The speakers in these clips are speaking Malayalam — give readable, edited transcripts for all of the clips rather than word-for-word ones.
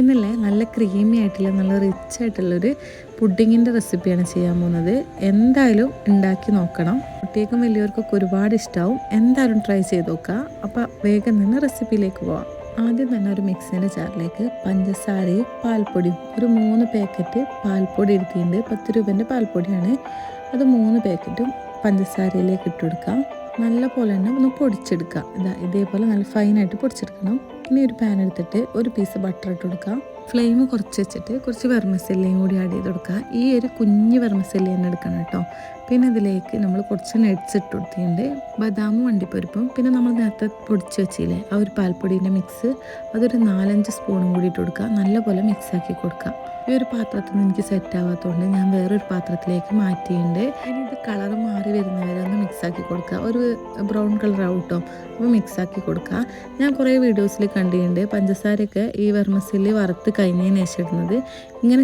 ഇന്നല്ലേ നല്ല ക്രീമി ആയിട്ടുള്ള നല്ല റിച്ച് ആയിട്ടുള്ളൊരു പുഡിങ്ങിൻ്റെ റെസിപ്പിയാണ് ചെയ്യാൻ പോകുന്നത്. എന്തായാലും ഉണ്ടാക്കി നോക്കണം. കുട്ടികൾക്കും വലിയവർക്കൊക്കെ ഒരുപാട് ഇഷ്ടമാവും. എന്തായാലും ട്രൈ ചെയ്ത് നോക്കുക. അപ്പോൾ വേഗം തന്നെ റെസിപ്പിയിലേക്ക് പോവാം. ആദ്യം തന്നെ ഒരു മിക്സിൻ്റെ ജാറിലേക്ക് പഞ്ചസാരയും പാൽപ്പൊടിയും ഒരു 3 പാക്കറ്റ് പാൽപ്പൊടി എടുത്തിട്ടുണ്ട്. 10 രൂപേൻ്റെ പാൽപ്പൊടിയാണ്. അത് 3 പാക്കറ്റും പഞ്ചസാരയിലേക്ക് ഇട്ട് കൊടുക്കാം. നല്ല പോലെ തന്നെ ഒന്ന് പൊടിച്ചെടുക്കുക. ഇതേപോലെ നല്ല ഫൈനായിട്ട് പൊടിച്ചെടുക്കണം. ഇനി ഒരു പാൻ എടുത്തിട്ട് ഒരു പീസ് ബട്ടർ ഇട്ട് കൊടുക്കുക. ഫ്ലെയിം കുറച്ച് വെച്ചിട്ട് കുറച്ച് വെർമസെല്ലയും കൂടി ആഡ് ചെയ്ത് കൊടുക്കുക. ഈ ഒരു കുഞ്ഞ് വെർമസെല്ലി തന്നെ എടുക്കണം കേട്ടോ. പിന്നെ ഇതിലേക്ക് നമ്മൾ കുറച്ച് നട്ട്സ് ഇട്ട് കൊടുത്തിട്ടുണ്ട്. ബദാമും അണ്ടിപ്പരിപ്പും പിന്നെ നമ്മൾ നേരത്തെ പൊടിച്ച് വെച്ചില്ലേ ആ ഒരു പാൽപ്പൊടീൻ്റെ മിക്സ് അതൊരു 4-5 സ്പൂണും കൂടി ഇട്ട് കൊടുക്കുക. നല്ലപോലെ മിക്സാക്കി കൊടുക്കുക. ഈ ഒരു പാത്രത്തിൽ നിന്ന് എനിക്ക് സെറ്റ് ആവാത്തതുകൊണ്ട് ഞാൻ വേറൊരു പാത്രത്തിലേക്ക് മാറ്റിയിട്ടുണ്ട്. ഇനി ഇത് കളർ മാറി വരുന്നവരെ ഒന്ന് മിക്സാക്കി കൊടുക്കുക. ഒരു ബ്രൗൺ കളർ ആവട്ടോ. അപ്പോൾ മിക്സാക്കി കൊടുക്കുക. ഞാൻ കുറേ വീഡിയോസിൽ കണ്ടിട്ടുണ്ട് പഞ്ചസാരയൊക്കെ ഈ വെർമസെല്ലി വറുത്ത് കഴിഞ്ഞതിന് ശേഷം ഇടുന്നത്. ഇങ്ങനെ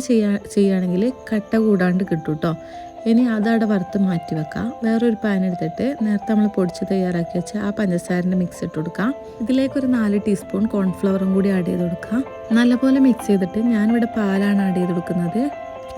ചെയ്യുകയാണെങ്കിൽ കട്ട കൂടാണ്ട് കിട്ടും കേട്ടോ. ഇനി അതവിടെ വറുത്ത് മാറ്റി വെക്കാം. വേറൊരു പാൻ എടുത്തിട്ട് നേരത്തെ നമ്മൾ പൊടിച്ച് തയ്യാറാക്കി വെച്ച ആ പഞ്ചസാരൻ്റെ മിക്സ് ഇട്ട് കൊടുക്കാം. ഇതിലേക്കൊരു 4 ടീസ്പൂൺ കോൺഫ്ലവറും കൂടി ആഡ് ചെയ്ത് കൊടുക്കാം. നല്ലപോലെ മിക്സ് ചെയ്തിട്ട് ഞാനിവിടെ പാലാണ് ആഡ് ചെയ്ത് കൊടുക്കുന്നത്.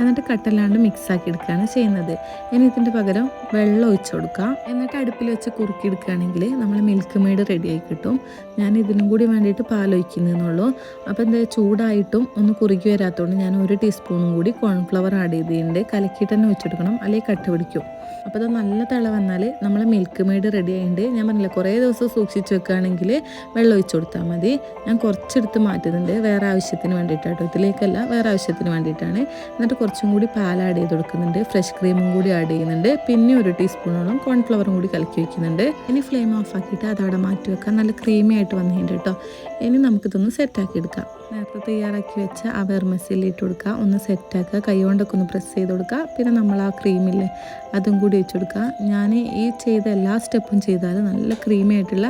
എന്നിട്ട് കട്ടല്ലാണ്ട് മിക്സാക്കി എടുക്കുകയാണ് ചെയ്യുന്നത്. ഇനി ഇതിൻ്റെ പകരം വെള്ളം ഒഴിച്ച് കൊടുക്കുക. എന്നിട്ട് അടുപ്പിൽ വെച്ച് കുറുക്കി എടുക്കുകയാണെങ്കിൽ നമ്മൾ മിൽക്ക് മെയ്ഡ് റെഡിയായി കിട്ടും. ഞാൻ ഇതിനും കൂടി വേണ്ടിയിട്ട് പാലൊഴിക്കുന്നതെന്നുള്ളൂ. അപ്പോൾ എന്താ ചൂടായിട്ടും ഒന്ന് കുറുക്കി വരാത്തതുകൊണ്ട് ഞാൻ 1 ടീസ്പൂണും കൂടി കോൺഫ്ലവർ ആഡ് ചെയ്തിട്ടുണ്ട്. കലക്കിയിട്ട് തന്നെ വെച്ചെടുക്കണം, അല്ലെങ്കിൽ കട്ട പിടിക്കും. അപ്പോൾ അത് നല്ല തിള വന്നാൽ നമ്മൾ മിൽക്ക് മെയ്ഡ് റെഡി ആയിട്ടുണ്ട്. ഞാൻ പറഞ്ഞില്ല കുറേ ദിവസം സൂക്ഷിച്ച് വെക്കുകയാണെങ്കിൽ വെള്ളം ഒഴിച്ച് കൊടുത്താൽ മതി. ഞാൻ കുറച്ചെടുത്ത് മാറ്റുന്നുണ്ട് വേറെ ആവശ്യത്തിന് വേണ്ടിയിട്ടാട്ടോ. ഇതിലേക്കല്ല, വേറെ ആവശ്യത്തിന് വേണ്ടിയിട്ടാണ്. എന്നിട്ട് കുറച്ചും കൂടി പാൽ ആഡ് ചെയ്ത് കൊടുക്കുന്നുണ്ട്. ഫ്രഷ് ക്രീമും കൂടി ആഡ് ചെയ്യുന്നുണ്ട്. പിന്നെ 1 ടീസ്പൂണോളം കോൺഫ്ലവറും കൂടി കലക്കി വയ്ക്കുന്നുണ്ട്. ഇനി ഫ്ലെയിം ഓഫ് ആക്കിയിട്ട് അതവിടെ മാറ്റി വെക്കാം. നല്ല ക്രീമി ആയിട്ട് വന്നിട്ടുണ്ട് കേട്ടോ. ഇനി നമുക്കിതൊന്ന് സെറ്റാക്കി എടുക്കാം. നേരത്തെ തയ്യാറാക്കി വെച്ച ആ വെർമസെല്ലി ഇട്ട് കൊടുക്കുക. ഒന്ന് സെറ്റാക്കുക. കൈ കൊണ്ടൊക്കെ ഒന്ന് പ്രസ് ചെയ്ത് കൊടുക്കുക. പിന്നെ നമ്മൾ ആ ക്രീമില്ലേ അതും കൂടി വെച്ച് കൊടുക്കുക. ഞാൻ ഈ ചെയ്ത എല്ലാ സ്റ്റെപ്പും ചെയ്താൽ നല്ല ക്രീമി ആയിട്ടുള്ള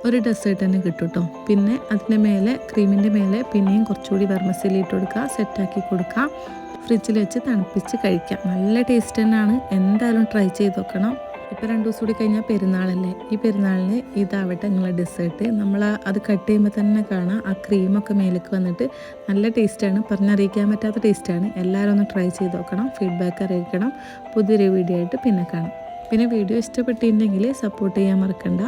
ഒരു ഡെസേർട്ട് തന്നെ കിട്ടും കേട്ടോ. പിന്നെ അതിൻ്റെ മേലെ ക്രീമിൻ്റെ മേലെ പിന്നെയും കുറച്ചുകൂടി വെർമസെല്ലി ഇട്ട് കൊടുക്കുക. സെറ്റാക്കി കൊടുക്കുക. ഫ്രിഡ്ജിൽ വെച്ച് തണുപ്പിച്ച് കഴിക്കാം. നല്ല ടേസ്റ്റ് തന്നെയാണ്. എന്തായാലും ട്രൈ ചെയ്ത് നോക്കണം. ഇപ്പോൾ 2 ദിവസം കൂടി കഴിഞ്ഞാൽ പെരുന്നാളല്ലേ. ഈ പെരുന്നാളിന് ഇതാവട്ടെ നിങ്ങളെ ഡെസേർട്ട്. നമ്മൾ അത് കട്ട് ചെയ്യുമ്പോൾ തന്നെ കാണാം ആ ക്രീമൊക്കെ മേലേക്ക് വന്നിട്ട് നല്ല ടേസ്റ്റാണ്. പറഞ്ഞറിയിക്കാൻ പറ്റാത്ത ടേസ്റ്റാണ്. എല്ലാവരും ഒന്ന് ട്രൈ ചെയ്ത് നോക്കണം. ഫീഡ്ബാക്ക് അറിയിക്കണം. പുതിയൊരു വീഡിയോ ആയിട്ട് പിന്നെ കാണാം. പിന്നെ വീഡിയോ ഇഷ്ടപ്പെട്ടിട്ടുണ്ടെങ്കിൽ സപ്പോർട്ട് ചെയ്യാൻ മറക്കണ്ട.